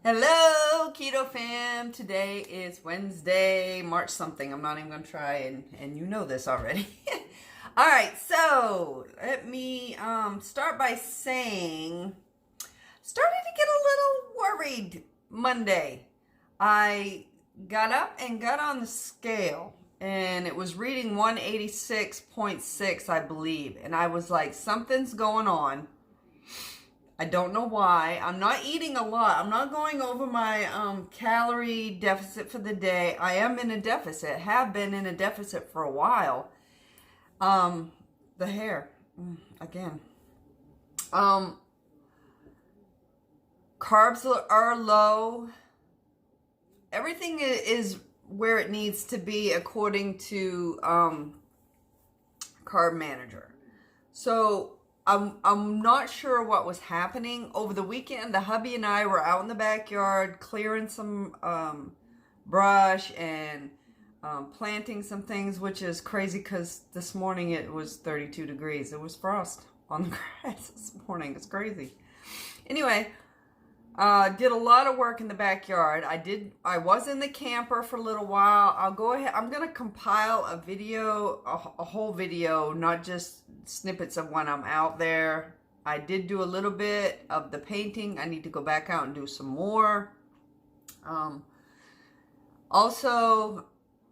Hello, Keto Fam. Today is Wednesday, March something. I'm not even going to try, and you know this already. All right, so let me start by saying, started to get a little worried Monday. I got up and got on the scale, and it was reading 186.6, I believe. And I was like, something's going on. I don't know why. I'm not eating a lot. I'm not going over my calorie deficit for the day. I am in a deficit. Have been in a deficit for a while. The hair, again. Carbs are low. Everything is where it needs to be according to Carb Manager. So I'm not sure what was happening. Over the weekend, the hubby and I were out in the backyard clearing some brush and planting some things, which is crazy because this morning it was 32 degrees. It was frost on the grass this morning. It's crazy. Anyway, did a lot of work in the backyard. I was in the camper for a little while. I'll go ahead. I'm going to compile a video, a whole video, not just snippets of when I'm out there. I did do a little bit of the painting. I need to go back out and do some more. Also,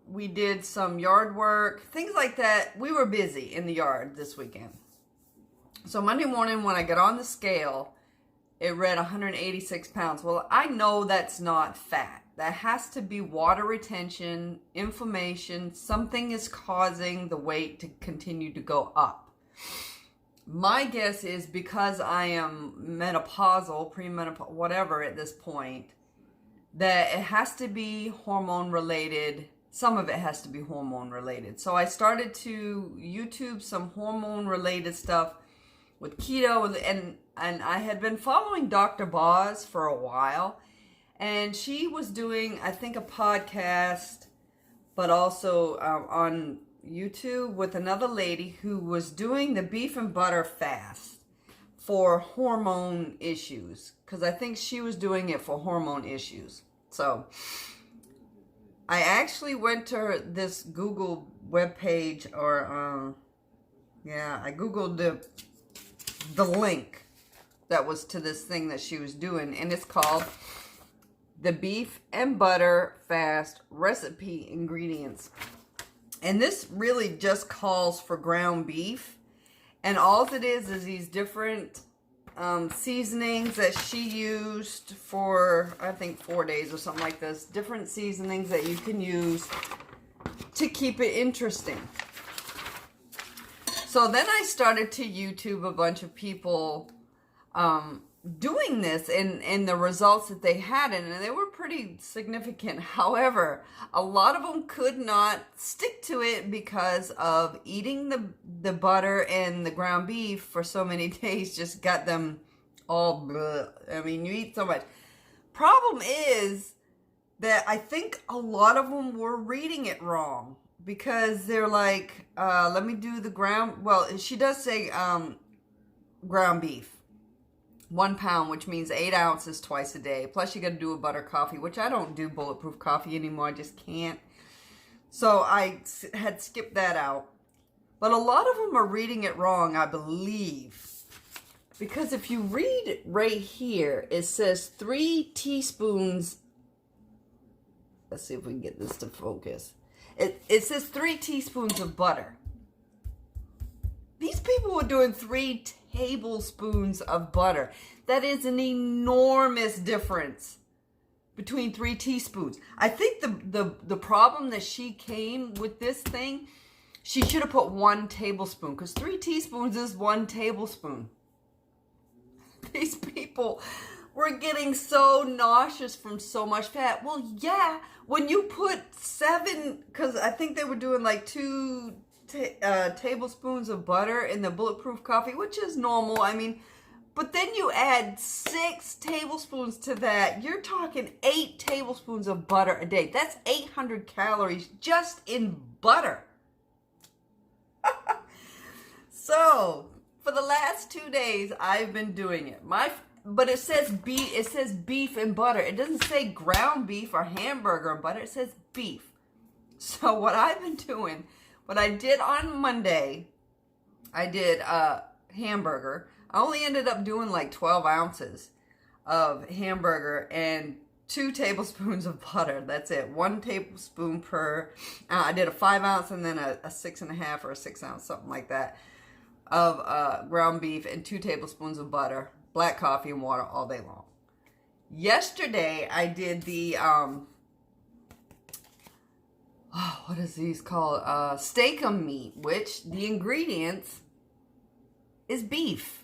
we did some yard work, things like that. We were busy in the yard this weekend. So Monday morning when I got on the scale, it read 186 pounds. Well, I know that's not fat. That has to be water retention, inflammation. Something is causing the weight to continue to go up. My guess is because I am menopausal, premenopausal, whatever at this point, that it has to be hormone related. Some of it has to be hormone related. So I started to YouTube some hormone related stuff with keto, and I had been following Dr. Boz for a while, and she was doing, I think, a podcast, but also on YouTube with another lady who was doing the beef and butter fast for hormone issues, because I think she was doing it for hormone issues. So I actually went to this Google webpage, or I Googled the link that was to this thing that she was doing, and it's called the Beef and Butter Fast Recipe Ingredients. And this really just calls for ground beef, and all it is these different seasonings that she used for, I think, 4 days or something like this. Different seasonings that you can use to keep it interesting. So then I started to YouTube a bunch of people doing this and the results that they had, and they were pretty significant. However, a lot of them could not stick to it because of eating the butter and the ground beef for so many days. Just got them all bleh. I mean, you eat so much. Problem is that I think a lot of them were reading it wrong, because they're like, let me do the ground. Well, she does say ground beef. 1 pound, which means 8 ounces twice a day. Plus you got to do a butter coffee, which I don't do bulletproof coffee anymore. I just can't. So I had skipped that out. But a lot of them are reading it wrong, I believe. Because if you read right here, it says 3 teaspoons. Let's see if we can get this to focus. It says 3 teaspoons of butter. These people were doing 3 tablespoons of butter. That is an enormous difference between 3 teaspoons. I think the problem that she came with this thing, she should have put 1 tablespoon, because 3 teaspoons is 1 tablespoon. These people were getting so nauseous from so much fat. Well, yeah, when you put 7, because I think they were doing like 2 tablespoons of butter in the bulletproof coffee, which is normal. I mean, but then you add 6 tablespoons to that. You're talking 8 tablespoons of butter a day. That's 800 calories just in butter. So for the last 2 days, I've been doing it. but it says beef. It says beef and butter. It doesn't say ground beef or hamburger and butter. It says beef. So what I've been doing, what I did on Monday, I did hamburger. I only ended up doing like 12 ounces of hamburger and 2 tablespoons of butter. That's it. 1 tablespoon per. I did a 5 ounce and then a 6.5 or a 6 ounce, something like that, of ground beef and 2 tablespoons of butter, black coffee and water all day long. Yesterday I did the what is these called? Steak-um meat, which the ingredients is beef.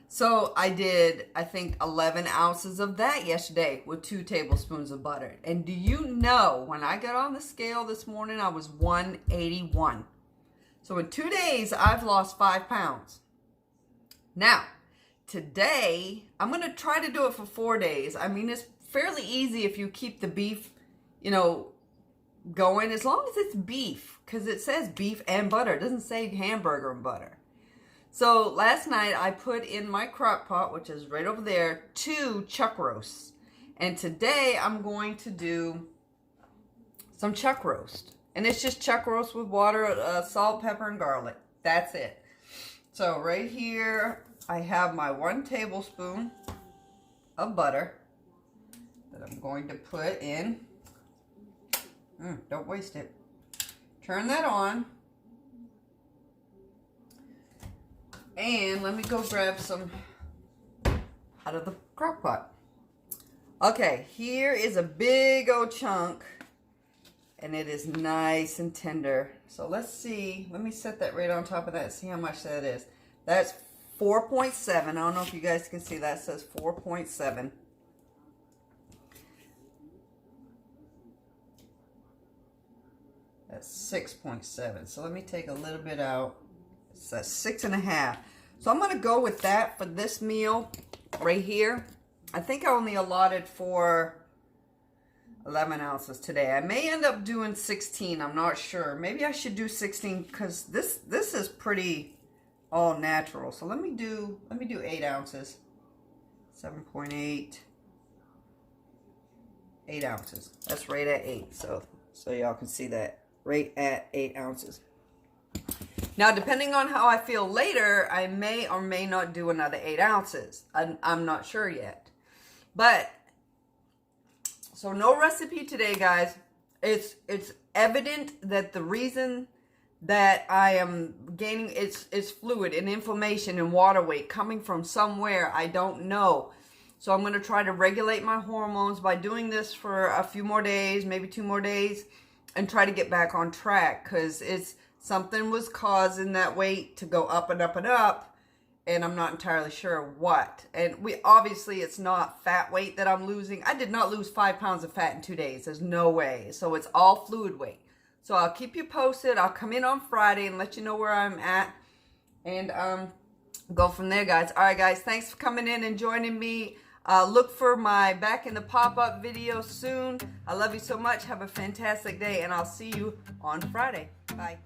So I did, I think, 11 ounces of that yesterday with 2 tablespoons of butter. And do you know, when I got on the scale this morning, I was 181. So in 2 days, I've lost 5 pounds. Now, today, I'm going to try to do it for 4 days. I mean, it's fairly easy if you keep the beef, going, as long as it's beef, because it says beef and butter. It doesn't say hamburger and butter. So last night I put in my crock pot, which is right over there, 2 chuck roasts. And today I'm going to do some chuck roast. And it's just chuck roast with water, salt, pepper, and garlic. That's it. So right here I have my 1 tablespoon of butter that I'm going to put in. Don't waste it. Turn that on. And let me go grab some out of the crock pot. Okay, here is a big old chunk. And it is nice and tender. So let's see. Let me set that right on top of that and see how much that is. That's 4.7. I don't know if you guys can see that. It says 4.7. That's 6.7. So let me take a little bit out. It's 6.5. So I'm going to go with that for this meal right here. I think I only allotted for 11 ounces today. I may end up doing 16. I'm not sure. Maybe I should do 16 because this is pretty all natural. So let me do 8 ounces. 7.8. 8 ounces. That's right at 8. So y'all can see that. Right at 8 ounces. Now, depending on how I feel later, I may or may not do another 8 ounces. I'm not sure yet. But, so no recipe today, guys. It's evident that the reason that I am gaining, it's fluid and inflammation and water weight coming from somewhere I don't know. So I'm going to try to regulate my hormones by doing this for a few more days, maybe 2 more days, and try to get back on track, because something was causing that weight to go up and up and up, and I'm not entirely sure what. And obviously it's not fat weight that I'm losing. I did not lose 5 pounds of fat in 2 days. There's no way. So it's all fluid weight. So I'll keep you posted. I'll come in on Friday and let you know where I'm at, and go from there, guys. All right, guys. Thanks for coming in and joining me. Look for my Back in the Pop-Up video soon. I love you so much. Have a fantastic day, and I'll see you on Friday. Bye.